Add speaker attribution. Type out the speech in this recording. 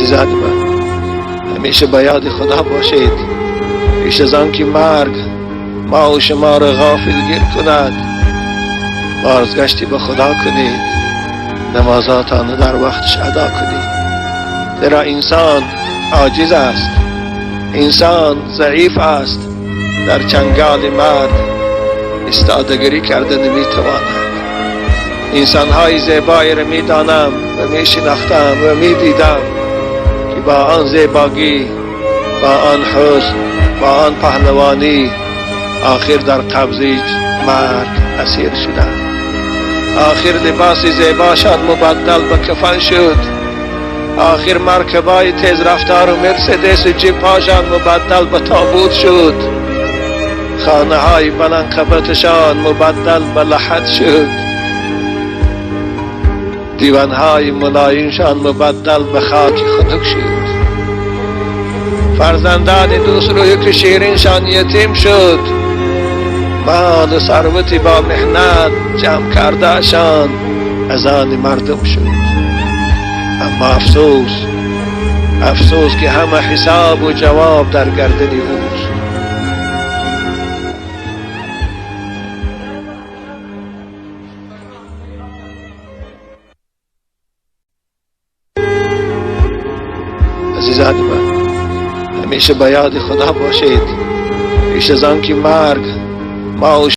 Speaker 1: عزیزان من، همیشه به یاد خدا باشید، پیش از آن که مرگ ما و شما را غافلگیر کند. بازگشتی به خدا کنید، نمازاتان در وقتش ادا کنید، زیرا انسان عاجز است، انسان ضعیف است، در چنگال مرگ استادگری کرده نمیتواند. انسانهای زیبایی را میدانم و میشناختم و میدیدم که با آن زیبایی، با آن حسن، با آن پهلوانی آخر در قبضه مرگ اسیر شدند. آخر لباس زیباشان مبدل به کفن شد، آخر مرکبای تیز رفتار و مرسدس جیپاشان مبدل به تابوت شد، خانه های بلندقبتشان مبدل به لحد شد، دیوان های ملایمشان مبدل به خاک خنک شد، فرزندان دوست روی که شیرینشان یتیم شد، مال و ثروتی با محنت جمع کردهشان از آن مردم شد. اما افسوس که همه حساب و جواب در گردن اوست. عزیزان من، همیشه به یاد خدا باشید، پیش از آن که مرگ ما و